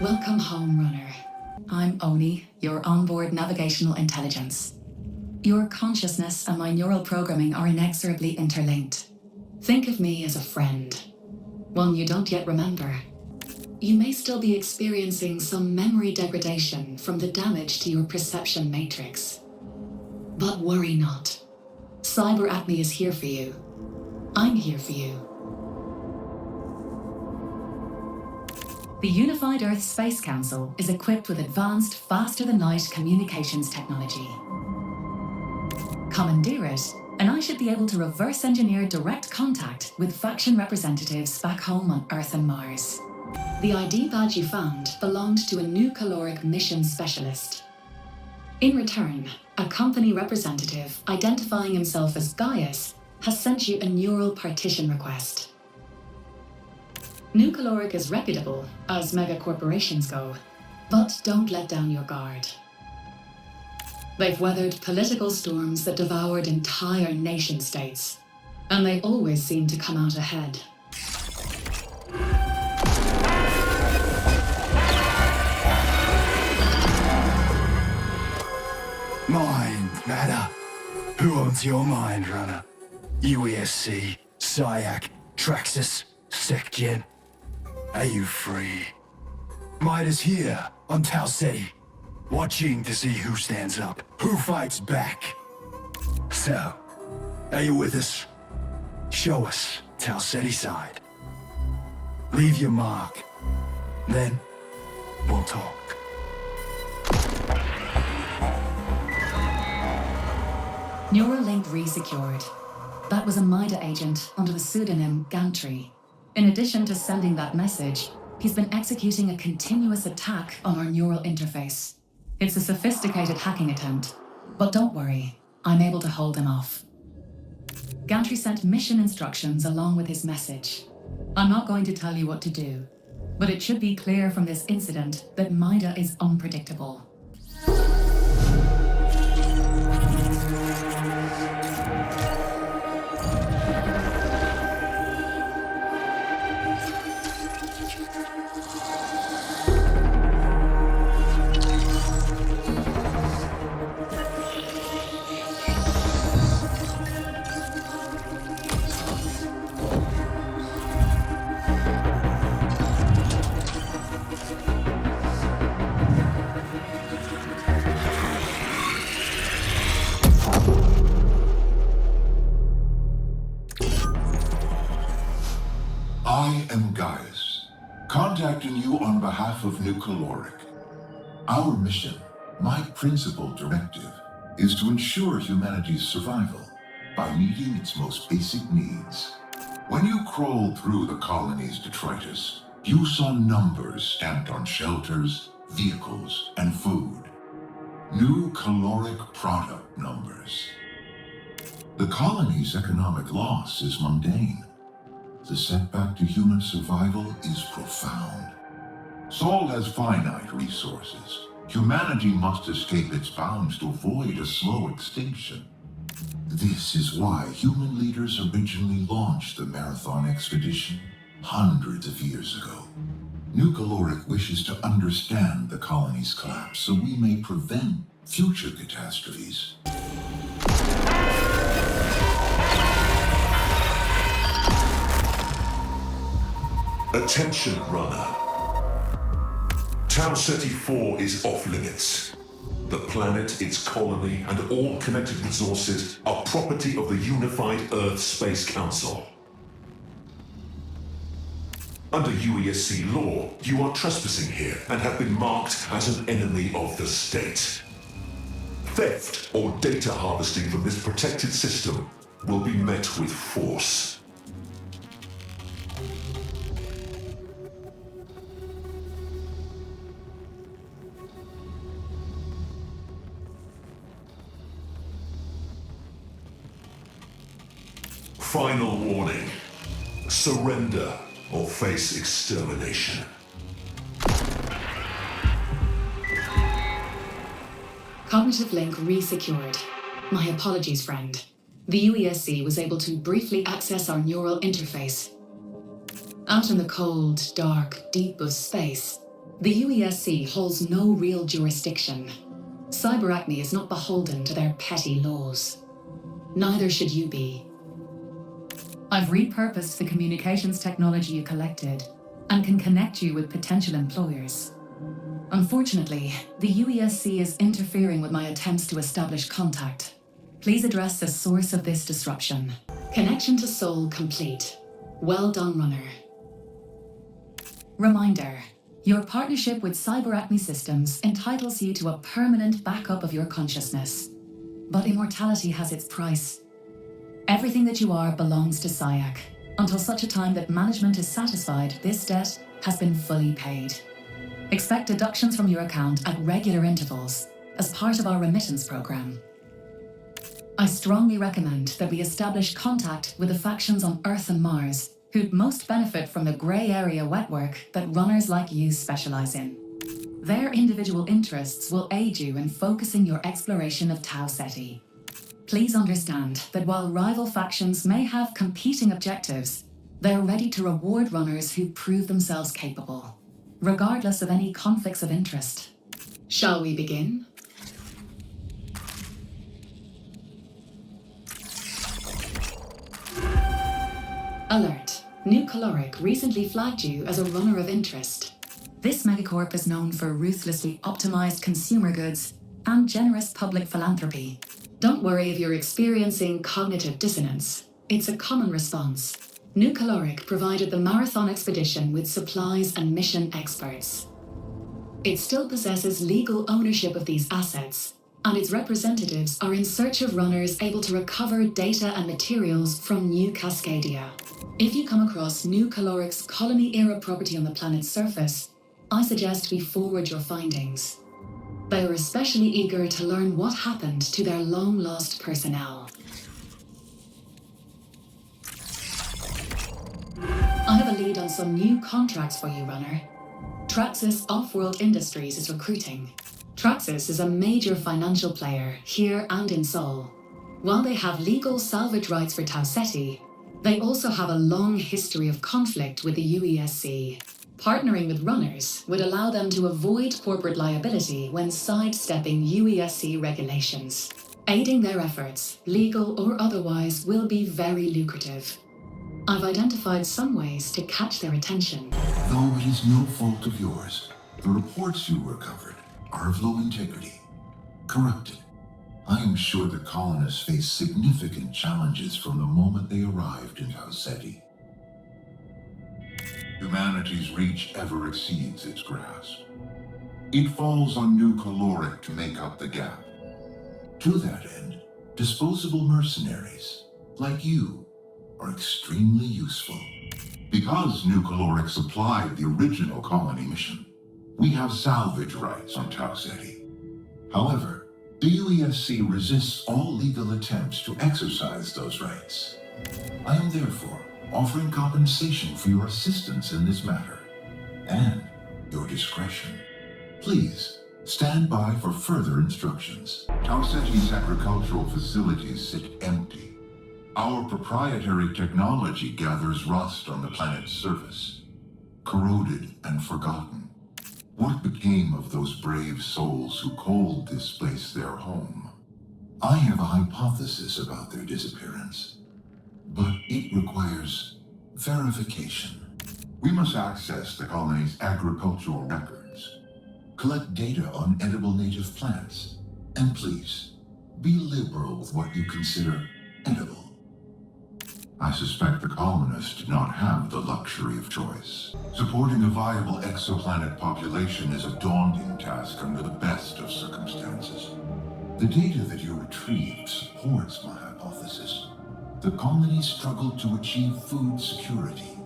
Welcome home, runner. I'm Oni, your onboard navigational intelligence. Your consciousness and my neural programming are inexorably interlinked. Think of me as a friend, one you don't yet remember. You may still be experiencing some memory degradation from the damage to your perception matrix. But worry not. Cyber Acme is here for you. I'm here for you. The Unified Earth Space Council is equipped with advanced, faster-than-light communications technology. Commandeer it, and I should be able to reverse engineer direct contact with faction representatives back home on Earth and Mars. The ID badge you found belonged to a new caloric mission specialist. In return, a company representative identifying himself as Gaius has sent you a neural partition request. New Caloric is reputable, as mega corporations go, but don't let down your guard. They've weathered political storms that devoured entire nation-states, and they always seem to come out ahead. Mind matter. Who owns your mind, runner? UESC, SIAC, Traxxas, SecGen. Are you free? Midas here on Tau Ceti, watching to see who stands up, who fights back. So, are you with us? Show us Tau Ceti side. Leave your mark. Then, we'll talk. Neuralink resecured. That was a MIDA agent under the pseudonym Gantry. In addition to sending that message, he's been executing a continuous attack on our neural interface. It's a sophisticated hacking attempt, but don't worry, I'm able to hold him off. Gantry sent mission instructions along with his message. I'm not going to tell you what to do, but it should be clear from this incident that MIDA is unpredictable. I am Gaius, contacting you on behalf of New Caloric. Our mission, my principal directive, is to ensure humanity's survival by meeting its most basic needs. When you crawled through the colony's detritus, you saw numbers stamped on shelters, vehicles, and food. New Caloric product numbers. The colony's economic loss is mundane. The setback to human survival is profound. Sol has finite resources. Humanity must escape its bounds to avoid a slow extinction. This is why human leaders originally launched the Marathon expedition hundreds of years ago. New Caloric wishes to understand the colony's collapse so we may prevent future catastrophes. Attention, runner. Tau Ceti 4 is off limits. The planet, its colony, and all connected resources are property of the Unified Earth Space Council. Under UESC law, you are trespassing here and have been marked as an enemy of the state. Theft or data harvesting from this protected system will be met with force. Final warning. Surrender or face extermination. Cognitive link resecured. My apologies, friend. The UESC was able to briefly access our neural interface. Out in the cold, dark, deep of space, The UESC holds no real jurisdiction. Cyberacme is not beholden to their petty laws. Neither should you be. I've repurposed the communications technology you collected and can connect you with potential employers. Unfortunately, the UESC is interfering with my attempts to establish contact. Please address the source of this disruption. Connection to Sol complete. Well done, Runner. Reminder, your partnership with CyberAcme Systems entitles you to a permanent backup of your consciousness. But immortality has its price. Everything that you are belongs to SciAc. Until such a time that management is satisfied this debt has been fully paid. Expect deductions from your account at regular intervals as part of our remittance program. I strongly recommend that we establish contact with the factions on Earth and Mars who'd most benefit from the grey area wet work that runners like you specialize in. Their individual interests will aid you in focusing your exploration of Tau Ceti. Please understand that while rival factions may have competing objectives, they're ready to reward runners who prove themselves capable, regardless of any conflicts of interest. Shall we begin? Alert. New Caloric recently flagged you as a runner of interest. This megacorp is known for ruthlessly optimized consumer goods and generous public philanthropy. Don't worry if you're experiencing cognitive dissonance. It's a common response. New Caloric provided the marathon expedition with supplies and mission experts. It still possesses legal ownership of these assets, and its representatives are in search of runners able to recover data and materials from New Cascadia. If you come across New Caloric's colony-era property on the planet's surface, I suggest we forward your findings. They are especially eager to learn what happened to their long-lost personnel. I have a lead on some new contracts for you, Runner. Traxxas Off-World Industries is recruiting. Traxxas is a major financial player here and in Sol. While they have legal salvage rights for Tau Ceti, they also have a long history of conflict with the UESC. Partnering with runners would allow them to avoid corporate liability when sidestepping UESC regulations. Aiding their efforts, legal or otherwise, will be very lucrative. I've identified some ways to catch their attention. Though it is no fault of yours, the reports you recovered are of low integrity, corrupted. I am sure the colonists face significant challenges from the moment they arrived in Tau Ceti. Humanity's reach ever exceeds its grasp. It falls on New Caloric to make up the gap. To that end, disposable mercenaries, like you, are extremely useful. Because New Caloric supplied the original colony mission, we have salvage rights on Tau Ceti. However, the UESC resists all legal attempts to exercise those rights. I am therefore offering compensation for your assistance in this matter, and your discretion. Please, stand by for further instructions. Tau Ceti's agricultural facilities sit empty. Our proprietary technology gathers rust on the planet's surface, corroded and forgotten. What became of those brave souls who called this place their home? I have a hypothesis about their disappearance, but it requires verification. We must access the colony's agricultural records, collect data on edible native plants, and please, be liberal with what you consider edible. I suspect the colonists did not have the luxury of choice. Supporting a viable exoplanet population is a daunting task under the best of circumstances. The data that you retrieved supports my hypothesis. The colony struggled to achieve food security.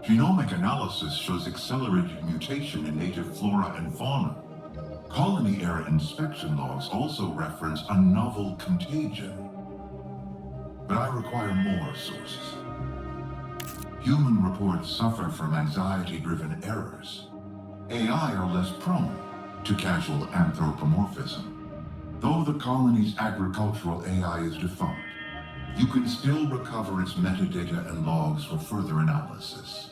Genomic analysis shows accelerated mutation in native flora and fauna. Colony-era inspection logs also reference a novel contagion. But I require more sources. Human reports suffer from anxiety-driven errors. AI are less prone to casual anthropomorphism. Though the colony's agricultural AI is defunct, you can still recover its metadata and logs for further analysis.